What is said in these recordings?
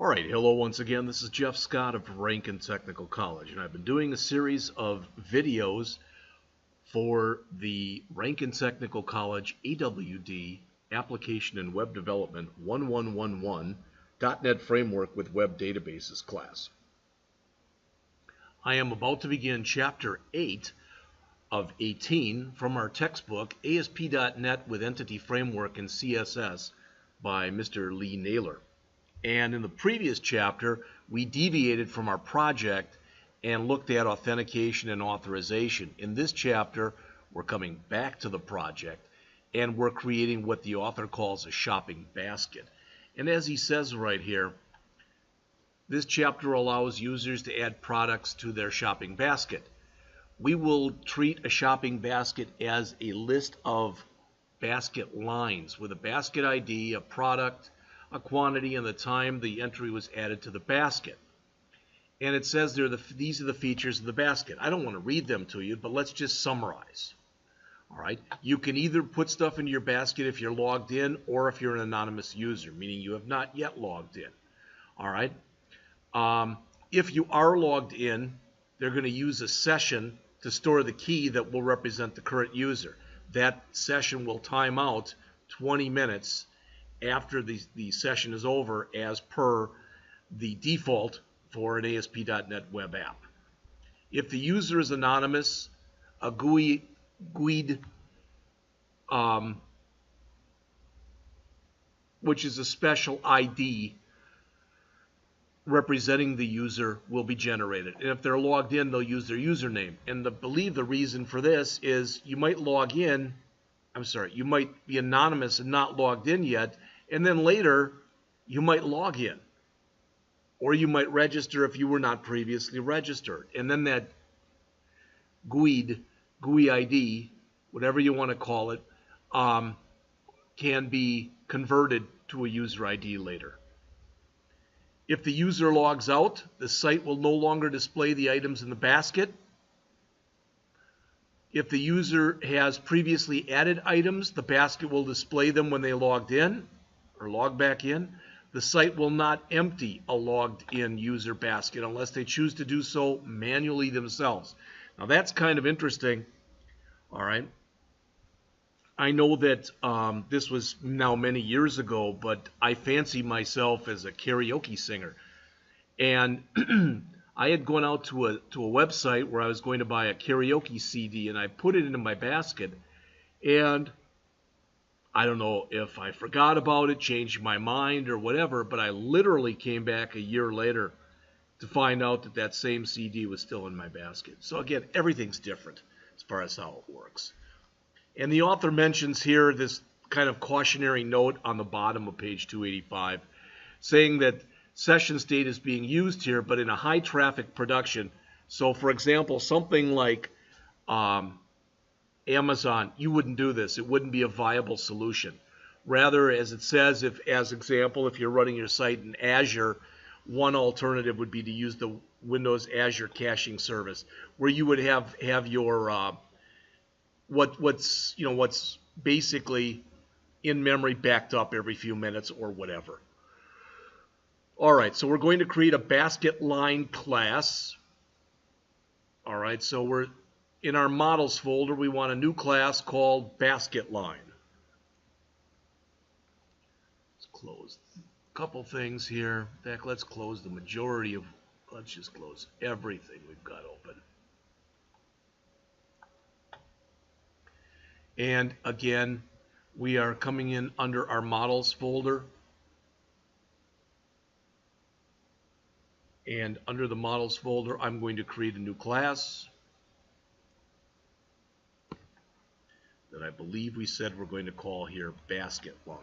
Alright, hello once again. This is Jeff Scott of Rankin Technical College, and I've been doing a series of videos for the Rankin Technical College AWD Application and Web Development 1111 .NET Framework with Web Databases class. I am about to begin Chapter 8 of 18 from our textbook ASP.NET with Entity Framework and CSS by Mr. Lee Naylor. And in the previous chapter, we deviated from our project and looked at authentication and authorization. In this chapter, we're coming back to the project, and we're creating what the author calls a shopping basket. And as he says right here, this chapter allows users to add products to their shopping basket. We will treat a shopping basket as a list of basket lines with a basket ID, a product, a quantity, and the time the entry was added to the basket. And it says there these are the features of the basket. I don't want to read them to you, but let's just summarize. All right. You can either put stuff into your basket if you're logged in or if you're an anonymous user, meaning you have not yet logged in. All right. If you are logged in, they're going to use a session to store the key that will represent the current user. That session will time out 20 minutes after the session is over, as per the default for an ASP.NET web app. If the user is anonymous, a GUID, which is a special ID representing the user, will be generated. And if they're logged in, they'll use their username. And I believe the reason for this is you might log in, you might be anonymous and not logged in yet, and then later you might log in. Or you might register if you were not previously registered. And then that GUID ID, whatever you want to call it, can be converted to a user ID later. If the user logs out, the site will no longer display the items in the basket. If the user has previously added items, the basket will display them when they logged in or log back in. The site will not empty a logged in user basket unless they choose to do so manually themselves. Now that's kind of interesting. All right. I know that this was now many years ago, but I fancy myself as a karaoke singer. And I had gone out to a website where I was going to buy a karaoke CD, and I put it into my basket, and I don't know if I forgot about it, changed my mind or whatever, but I literally came back a year later to find out that that same CD was still in my basket. So again, everything's different as far as how it works. And the author mentions here this kind of cautionary note on the bottom of page 285, saying that session state is being used here, but in a high traffic production. So for example, something like Amazon, you wouldn't do this. It wouldn't be a viable solution. Rather, as it says, as example, if you're running your site in Azure, one alternative would be to use the Windows Azure caching service, where you would have your what's basically in memory backed up every few minutes or whatever. All right, so we're going to create a basket line class. All right, so we're in our models folder, we want a new class called basket line. Let's close a couple things here. In fact, let's close the majority of, let's just close everything we've got open. And again, we are coming in under our models folder. And under the models folder, I'm going to create a new class that I believe we said we're going to call here basket line.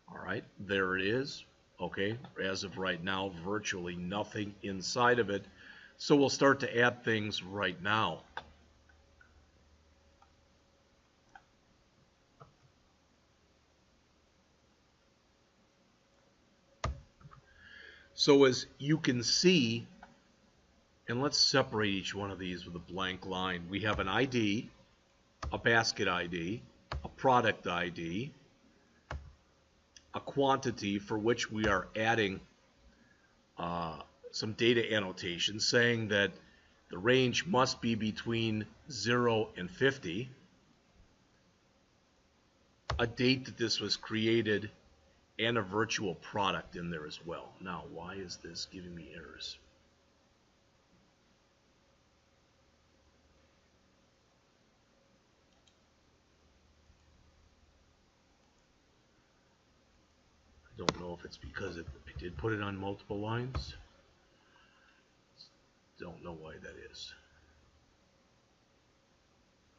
All right, there it is. Okay, as of right now, virtually nothing inside of it. So we'll start to add things right now. So as you can see, and let's separate each one of these with a blank line. We have an ID, a basket ID, a product ID, a quantity for which we are adding some data annotation saying that the range must be between 0 and 50, a date that this was created, and a virtual product in there as well. Now, why is this giving me errors? I don't know if it's because I did put it on multiple lines. Don't know why that is.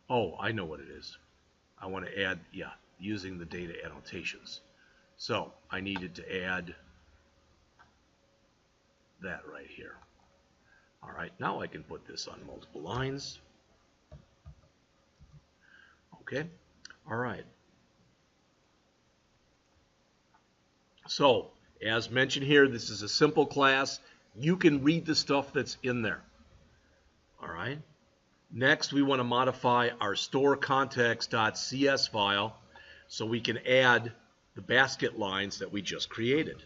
Oh, I know what it is. I want to add, yeah, using the data annotations. So I needed to add that right here. All right, now I can put this on multiple lines. Okay, all right. So, as mentioned here, this is a simple class. You can read the stuff that's in there. All right. Next, we want to modify our storecontext.cs file so we can add the basket lines that we just created.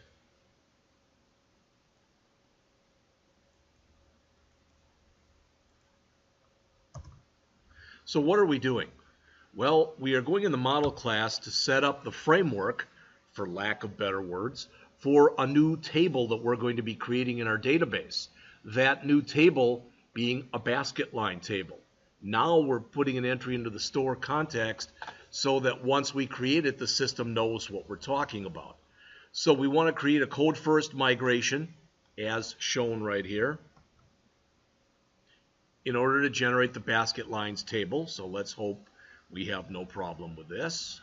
So what are we doing? Well, we are going in the model class to set up the framework, for lack of better words, for a new table that we're going to be creating in our database. That new table being a basket line table. Now we're putting an entry into the store context so that once we create it, the system knows what we're talking about. So we want to create a code first migration, as shown right here, in order to generate the basket lines table. So let's hope we have no problem with this.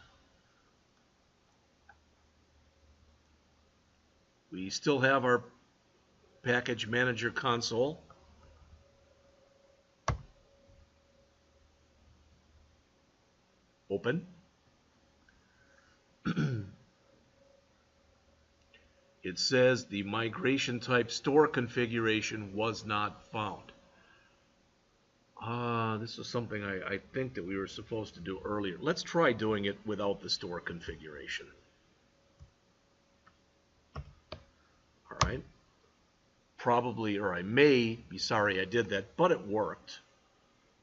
We still have our package manager console. Open. It says the migration type store configuration was not found. This is something I think that we were supposed to do earlier. Let's try doing it without the store configuration. All right. Probably, or I may be sorry I did that, but it worked.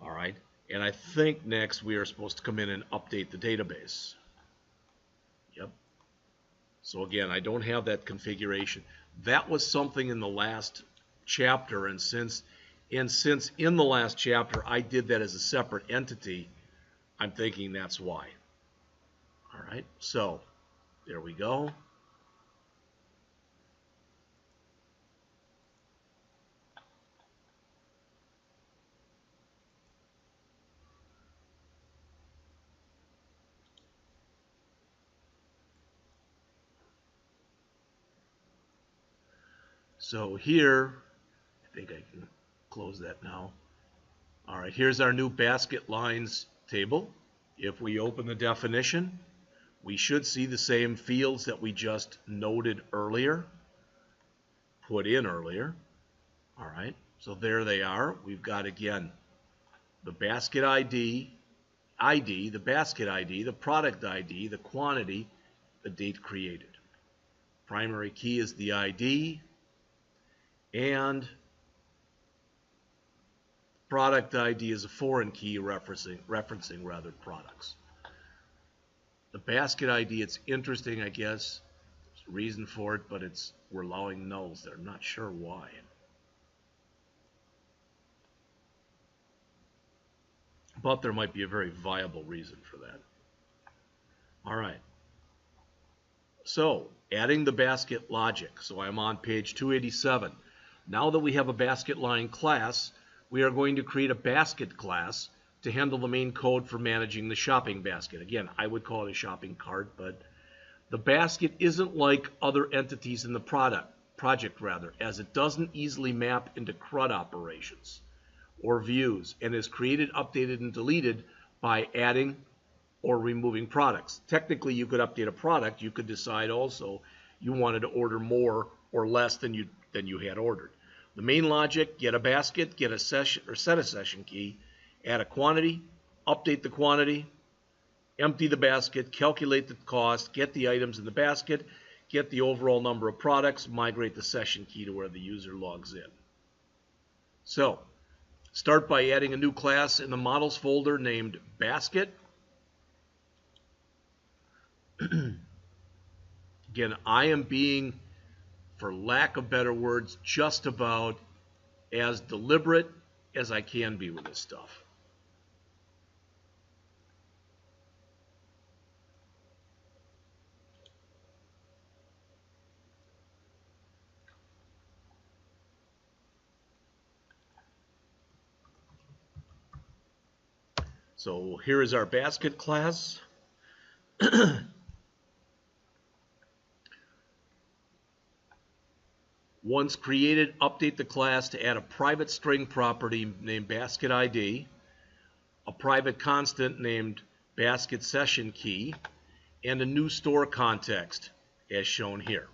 All right. And I think next we are supposed to come in and update the database. Yep. So again, I don't have that configuration. That was something in the last chapter, and since in the last chapter I did that as a separate entity, I'm thinking that's why. All right, so there we go. So here, I think I can close that now. All right, here's our new basket lines table. If we open the definition, we should see the same fields that we just noted earlier, put in earlier. All right, so there they are. We've got, again, the basket ID, the basket ID, the product ID, the quantity, the date created. Primary key is the ID, and product ID is a foreign key referencing products. The basket ID, it's interesting, I guess. There's a reason for it, but we're allowing nulls there. I'm not sure why. But there might be a very viable reason for that. All right. So, adding the basket logic. So I'm on page 287. Now that we have a basket line class, we are going to create a basket class to handle the main code for managing the shopping basket. Again, I would call it a shopping cart, but the basket isn't like other entities in the project, as it doesn't easily map into CRUD operations or views, and is created, updated, and deleted by adding or removing products. Technically, you could update a product. You could decide also you wanted to order more or less than you had ordered. The main logic: get a basket, get a session or set a session key, add a quantity, update the quantity, empty the basket, calculate the cost, get the items in the basket, get the overall number of products, migrate the session key to where the user logs in. So, start by adding a new class in the models folder named basket. Again, I am being, for lack of better words, just about as deliberate as I can be with this stuff. So here is our basket class. Once created, update the class to add a private string property named basket ID, a private constant named basket session key, and a new store context as shown here.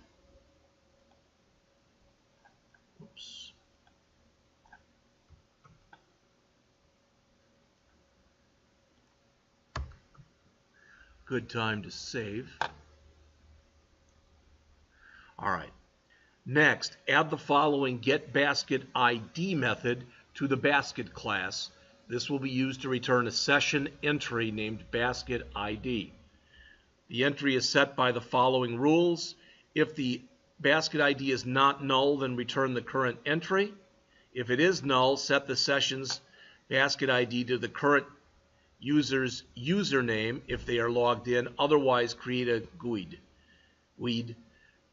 Oops. Good time to save. All right. Next, add the following getBasketID method to the basket class. This will be used to return a session entry named basket ID. The entry is set by the following rules. If the basket ID is not null, then return the current entry. If it is null, set the session's basket ID to the current user's username if they are logged in. Otherwise, create a GUID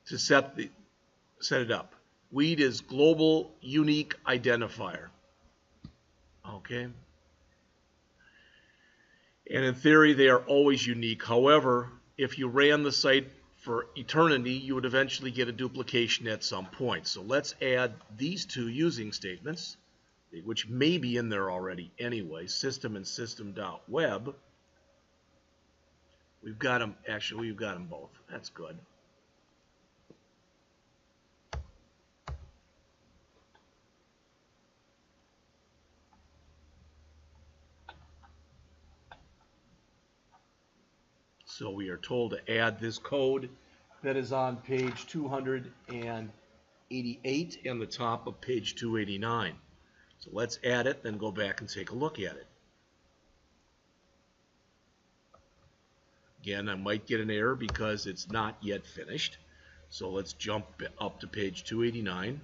to set it up. GUID is Global Unique Identifier. Okay. And in theory, they are always unique. However, if you ran the site for eternity, you would eventually get a duplication at some point. So let's add these two using statements, which may be in there already anyway, system and system.web. We've got them, actually, we've got them both. That's good. So we are told to add this code that is on page 288 and the top of page 289. So let's add it, then go back and take a look at it. Again, I might get an error because it's not yet finished. So let's jump up to page 289.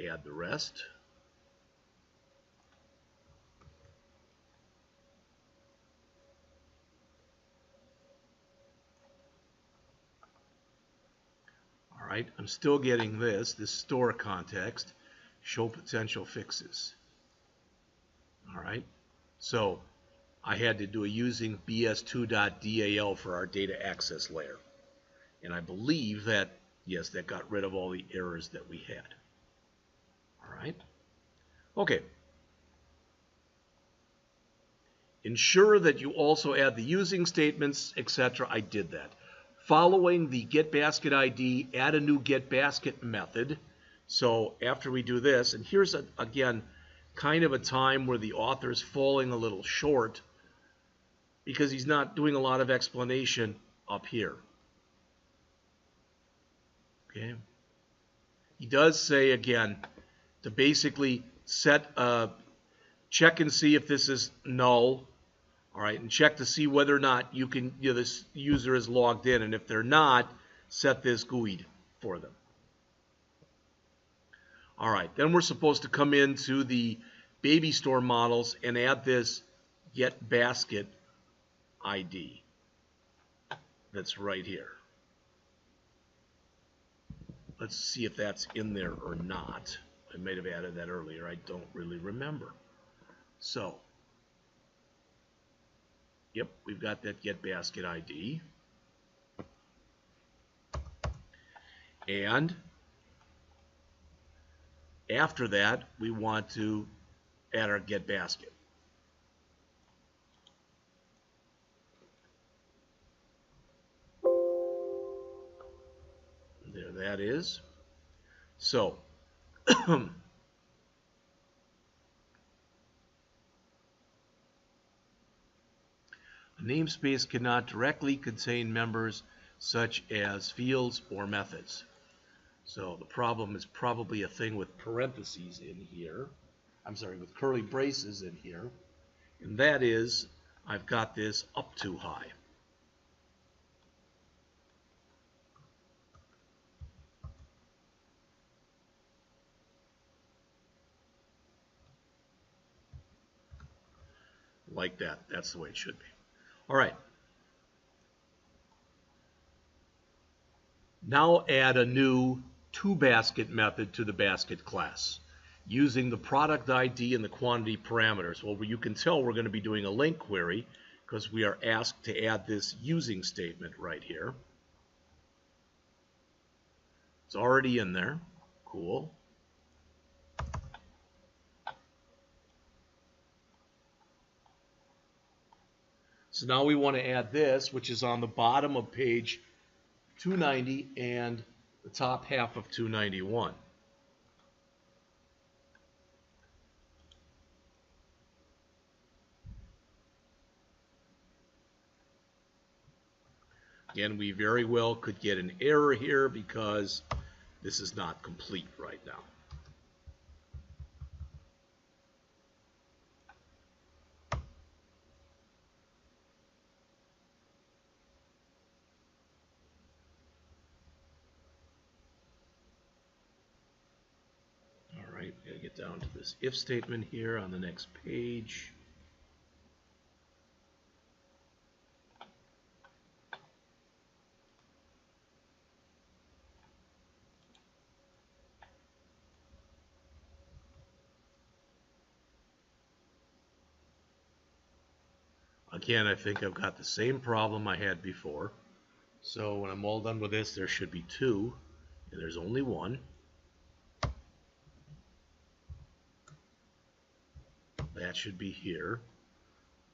Add the rest. All right, I'm still getting this store context, show potential fixes. All right, so I had to do a using bs2.dal for our data access layer. And I believe that, yes, that got rid of all the errors that we had. All right, okay. Ensure that you also add the using statements, etc. I did that. Following the getBasketID, add a new getBasket method. So after we do this, and here's, again, kind of a time where the author's falling a little short because he's not doing a lot of explanation up here. Okay. He does say, again, to basically set check and see if this is null. All right, and check to see whether or not this user is logged in, and if they're not, set this GUID for them. All right, then we're supposed to come into the baby store models and add this getBasketID that's right here. Let's see if that's in there or not. I might have added that earlier. I don't really remember. So, yep, we've got that getBasketID. And after that, we want to add our getBasket. There that is. So, namespace cannot directly contain members such as fields or methods. So the problem is probably a thing with parentheses in here. I'm sorry, with curly braces in here. And that is, I've got this up too high. Like that. That's the way it should be. All right. Now add a new toBasket method to the basket class using the product ID and the quantity parameters. Well, you can tell we're going to be doing a link query because we are asked to add this using statement right here. It's already in there. Cool. So now we want to add this, which is on the bottom of page 290 and the top half of 291. Again, we very well could get an error here because this is not complete right now. All right, gotta get down to this if statement here on the next page. Again, I think I've got the same problem I had before. So when I'm all done with this, there should be two, and there's only one. That should be here,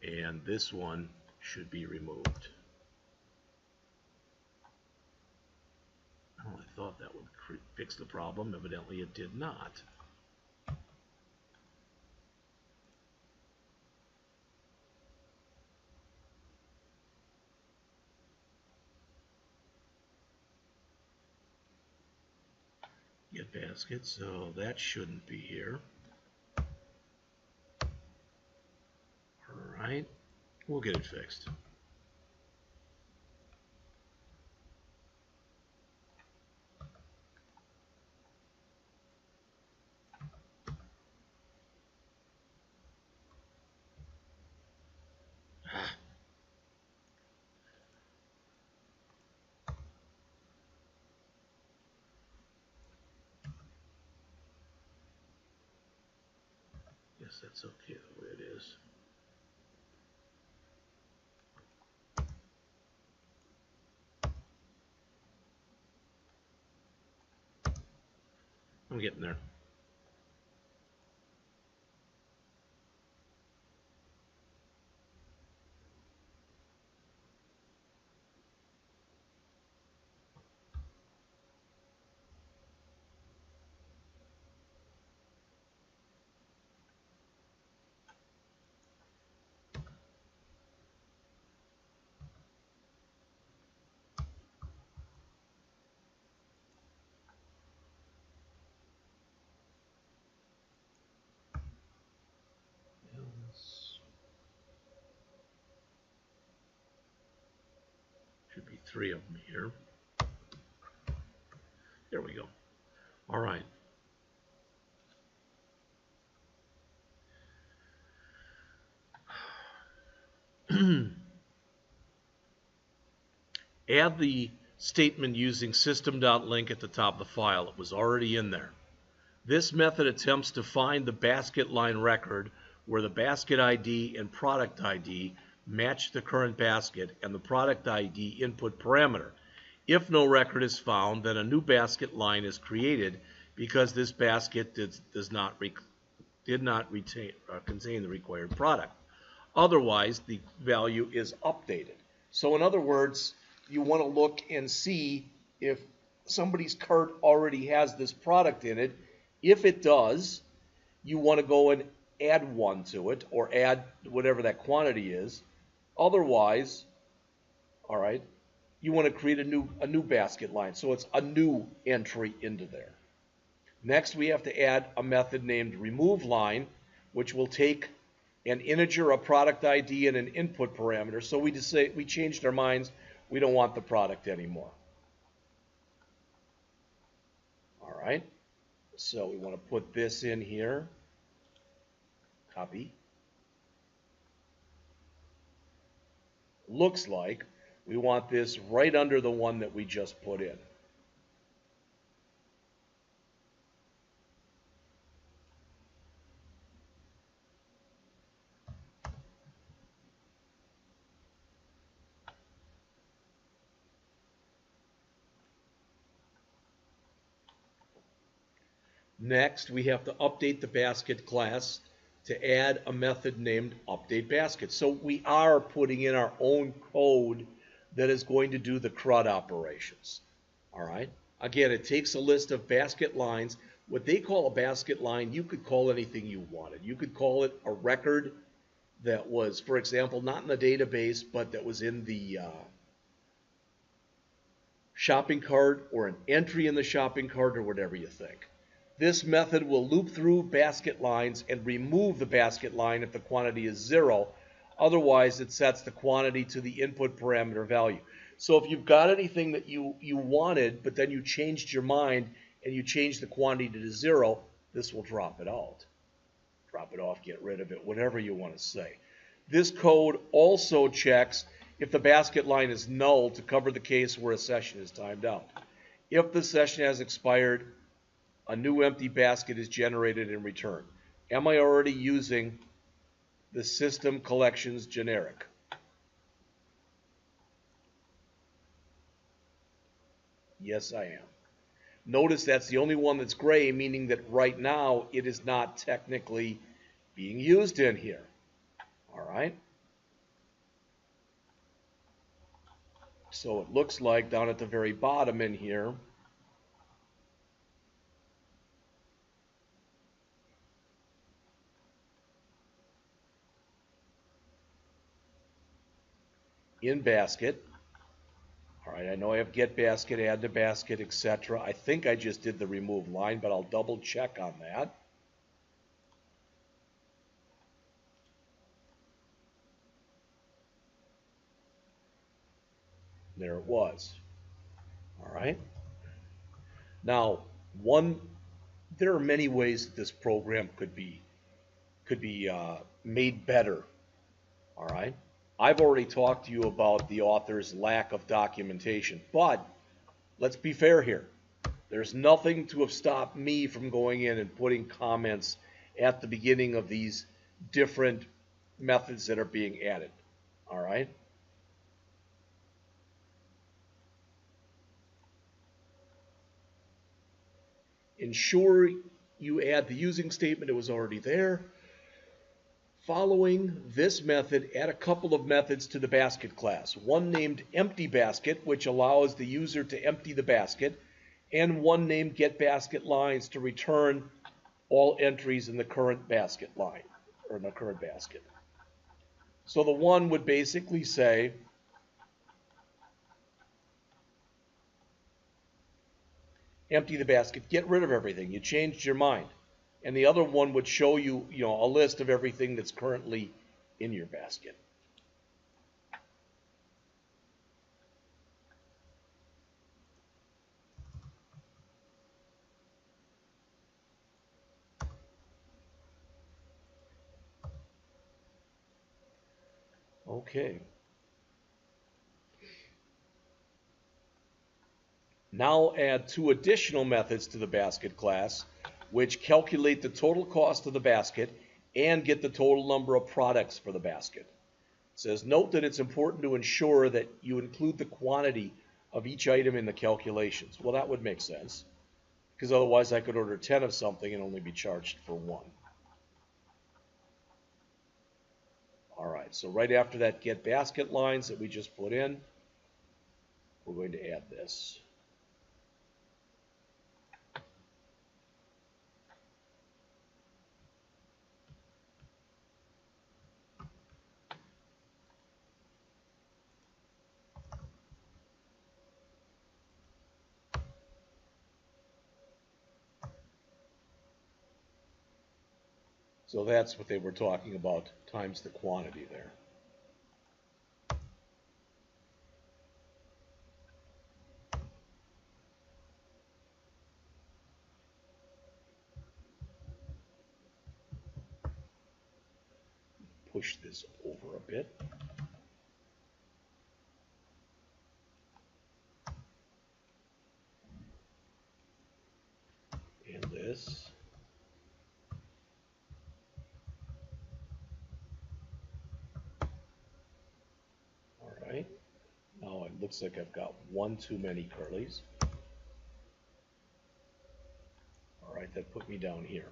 and this one should be removed. Oh, I thought that would fix the problem. Evidently it did not. Get basket, so that shouldn't be here. All right, we'll get it fixed. Guess that's okay the way it is. I'm getting there. Should be three of them here. There we go. All right. Add the statement using system.link at the top of the file. It was already in there. This method attempts to find the basket line record where the basket ID and product ID match the current basket and the product ID input parameter. If no record is found, then a new basket line is created because this basket did not contain the required product. Otherwise, the value is updated. So in other words, you want to look and see if somebody's cart already has this product in it. If it does, you want to go and add one to it, or add whatever that quantity is, Otherwise, all right, you want to create a new basket line. So it's a new entry into there. Next, we have to add a method named remove line, which will take an integer, a product ID, and an input parameter. So we just say we changed our minds. We don't want the product anymore. All right. So we want to put this in here. Copy. Looks like we want this right under the one that we just put in. Next, we have to update the basket class to add a method named updateBasket. So we are putting in our own code that is going to do the CRUD operations. All right. Again, it takes a list of basket lines. What they call a basket line, you could call anything you wanted. You could call it a record that was, for example, not in the database, but that was in the shopping cart, or an entry in the shopping cart, or whatever you think. This method will loop through basket lines and remove the basket line if the quantity is 0. Otherwise, it sets the quantity to the input parameter value. So if you've got anything that you wanted, but then you changed your mind and you changed the quantity to 0, this will drop it out. Drop it off, get rid of it, whatever you want to say. This code also checks if the basket line is null to cover the case where a session is timed out. If the session has expired, a new empty basket is generated in return. Am I already using the system collections generic? Yes, I am. Notice that's the only one that's gray, meaning that right now it is not technically being used in here. All right. So it looks like down at the very bottom in here, in basket. All right, I know I have get basket, add to basket, etc. I think I just did the remove line, but I'll double check on that. There it was. All right. Now, there are many ways that this program could be made better. All right. I've already talked to you about the author's lack of documentation, but let's be fair here. There's nothing to have stopped me from going in and putting comments at the beginning of these different methods that are being added. All right. Ensure you add the using statement. It was already there. Following this method, add a couple of methods to the basket class. One named emptyBasket, which allows the user to empty the basket, and one named getBasketLines to return all entries in the current basket line, or in the current basket. So the one would basically say, empty the basket, get rid of everything. You changed your mind. And the other one would show you, a list of everything that's currently in your basket. Okay. Now add 2 additional methods to the basket class, which calculate the total cost of the basket and get the total number of products for the basket. It says, note that it's important to ensure that you include the quantity of each item in the calculations. Well, that would make sense, because otherwise I could order 10 of something and only be charged for 1. All right, so right after that get basket lines that we just put in, we're going to add this. So that's what they were talking about, times the quantity there. Push this over a bit. And this. All right. Now it looks like I've got one too many curlies. All right, that put me down here.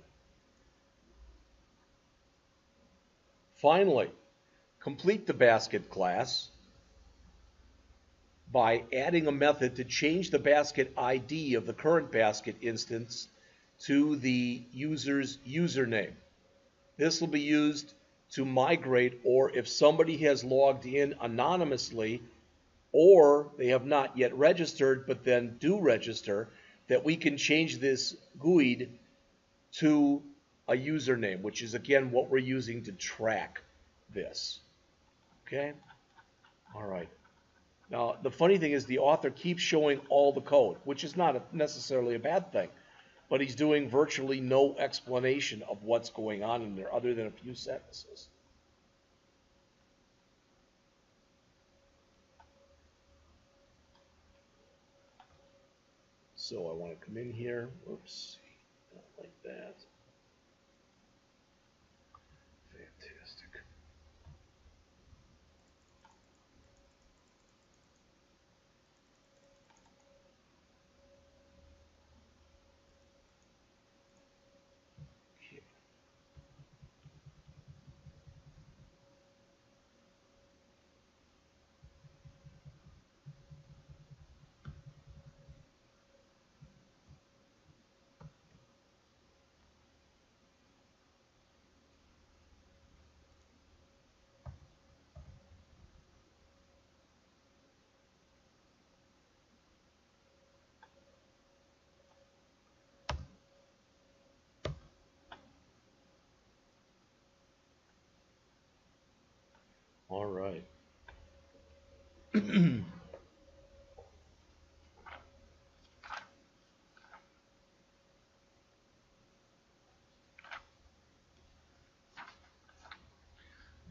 Finally, complete the basket class by adding a method to change the basket ID of the current basket instance to the user's username. This will be used to migrate, or if somebody has logged in anonymously or they have not yet registered but then do register, that we can change this GUID to a username, which is again what we're using to track this. Okay? All right. Now, the funny thing is the author keeps showing all the code, which is not necessarily a bad thing, but he's doing virtually no explanation of what's going on in there other than a few sentences. So I want to come in here. Oops, not like that. Fantastic. Okay. All right.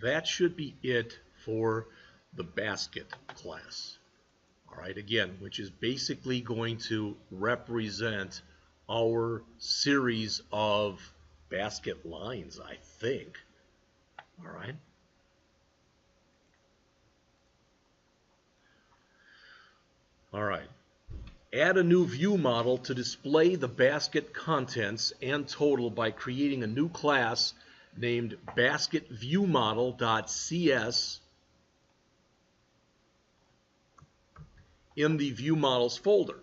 That should be it for the basket class. All right, again, which is basically going to represent our series of basket lines, I think. All right. All right. Add a new view model to display the basket contents and total by creating a new class named basketViewModel.cs in the View Models folder.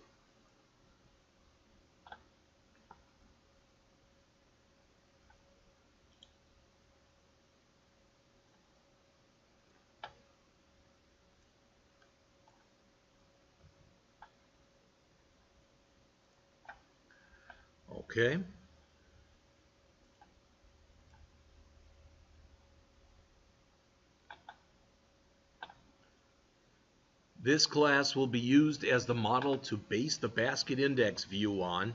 Okay. This class will be used as the model to base the basket index view on,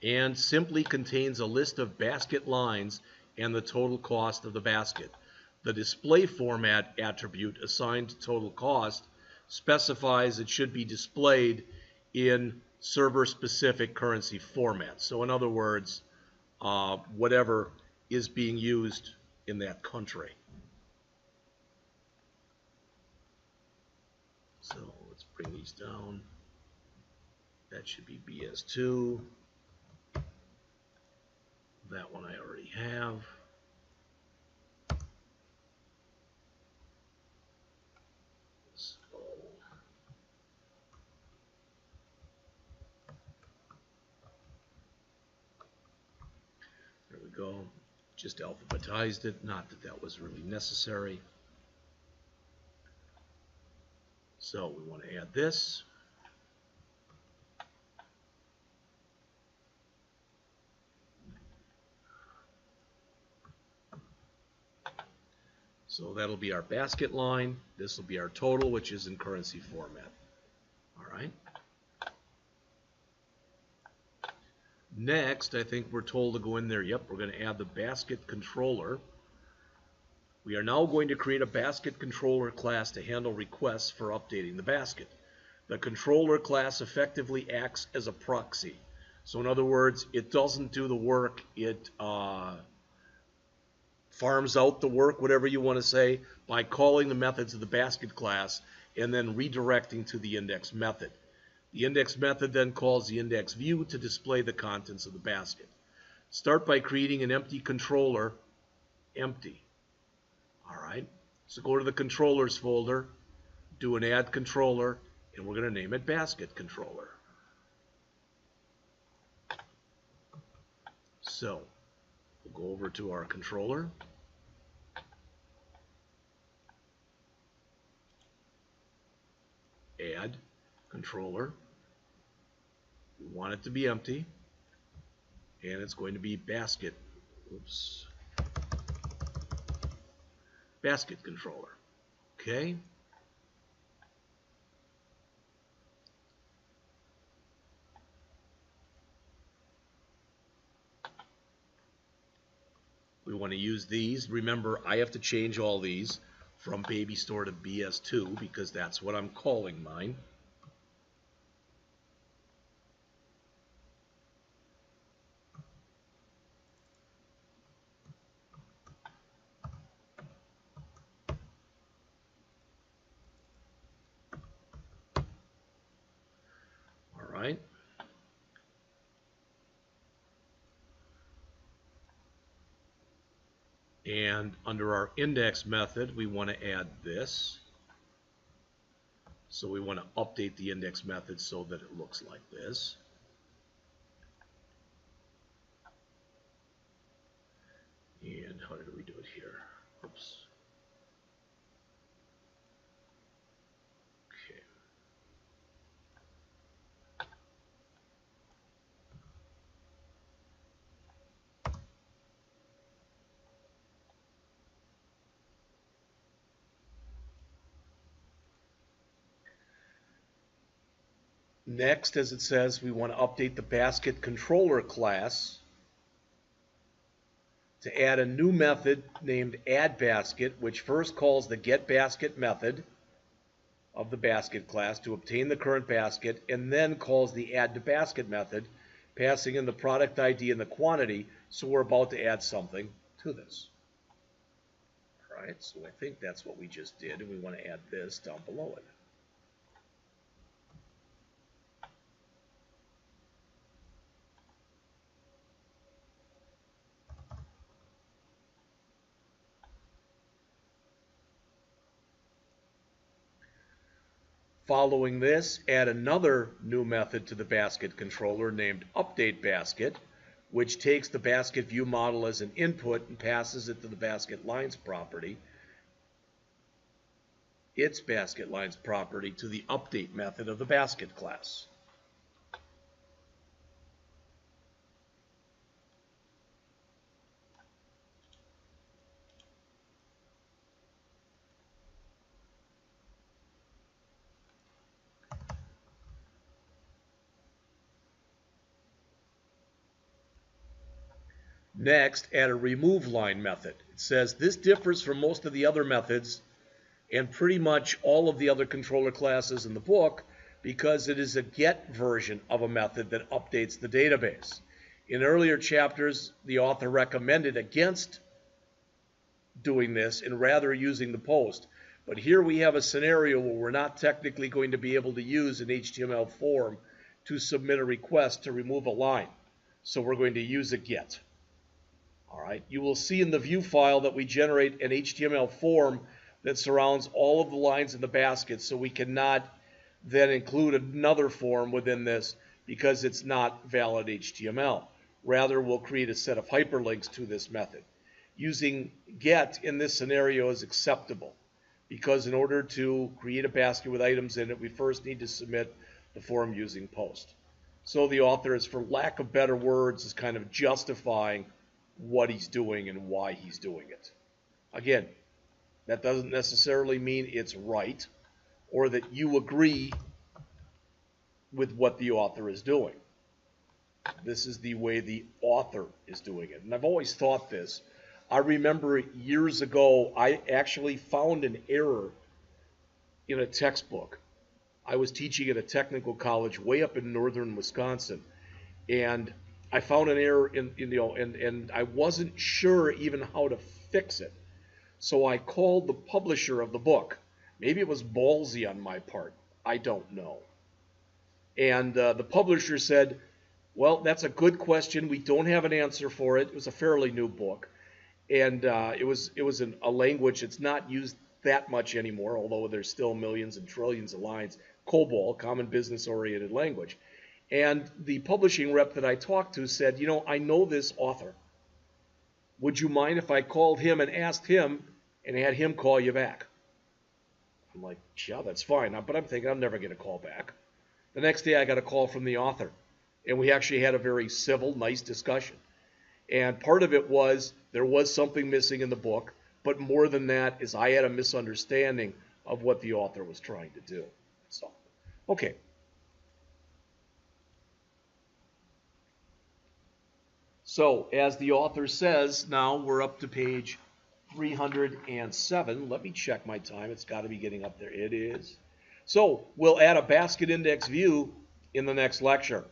and simply contains a list of basket lines and the total cost of the basket. The display format attribute assigned to total cost specifies it should be displayed in server-specific currency format. So in other words, whatever is being used in that country. So let's bring these down. That should be BS2. That one I already have. So there we go. Just alphabetized it. Not that that was really necessary. So we want to add this. So that'll be our basket line. This will be our total, which is in currency format. All right. Next, I think we're told to go in there. Yep, we're going to add the basket controller. We are now going to create a basket controller class to handle requests for updating the basket. The controller class effectively acts as a proxy. So in other words, it doesn't do the work. It farms out the work, whatever you want to say, by calling the methods of the basket class and then redirecting to the index method. The index method then calls the index view to display the contents of the basket. Start by creating an empty controller, empty. All right, so go to the controllers folder, do an add controller, and we're going to name it basket controller. So we'll go over to our controller. Add controller. We want it to be empty, and it's going to be basket. Oops. Basket controller. Okay. We want to use these. Remember, I have to change all these from baby store to BS2 because that's what I'm calling mine. All right. And under our index method, we want to add this. So we want to update the index method so that it looks like this. And how did we do it here? Oops. Okay. Next, as it says, we want to update the basket controller class to add a new method named addBasket, which first calls the getBasket method of the basket class to obtain the current basket, and then calls the addToBasket method, passing in the product ID and the quantity. So we're about to add something to this. All right, so I think that's what we just did, and we want to add this down below it. Following this, add another new method to the basket controller named updateBasket, which takes the basket view model as an input and passes it to the basket lines property, its basket lines property, to the update method of the basket class. Next, add a remove line method. It says this differs from most of the other methods and pretty much all of the other controller classes in the book because it is a get version of a method that updates the database. In earlier chapters, the author recommended against doing this and rather using the post. But here we have a scenario where we're not technically going to be able to use an HTML form to submit a request to remove a line. So we're going to use a get. All right, you will see in the view file that we generate an HTML form that surrounds all of the lines in the basket, so we cannot then include another form within this because it's not valid HTML. Rather, we'll create a set of hyperlinks to this method. Using get in this scenario is acceptable because in order to create a basket with items in it, we first need to submit the form using post. So the author is, for lack of better words, is kind of justifying what he's doing and why he's doing it. Again, That doesn't necessarily mean it's right or that you agree with what the author is doing. This is the way the author is doing it. And I've always thought this. I remember years ago, I actually found an error in a textbook. I was teaching at a technical college way up in northern Wisconsin, and I found an error and I wasn't sure even how to fix it. So I called the publisher of the book. Maybe it was ballsy on my part. I don't know. And the publisher said, well, that's a good question. We don't have an answer for it. It was a fairly new book. And it was in a language that's not used that much anymore, although there's still millions and trillions of lines. COBOL, Common Business Oriented Language. And the publishing rep that I talked to said, you know, I know this author. Would you mind if I called him and asked him and had him call you back? I'm like, yeah, that's fine. But I'm thinking I'm never going to call back. The next day I got a call from the author. And we actually had a very civil, nice discussion. And part of it was there was something missing in the book. But more than that is I had a misunderstanding of what the author was trying to do. So, okay. So, as the author says, now we're up to page 307. Let me check my time. It's got to be getting up there. It is. So, we'll add a basket index view in the next lecture.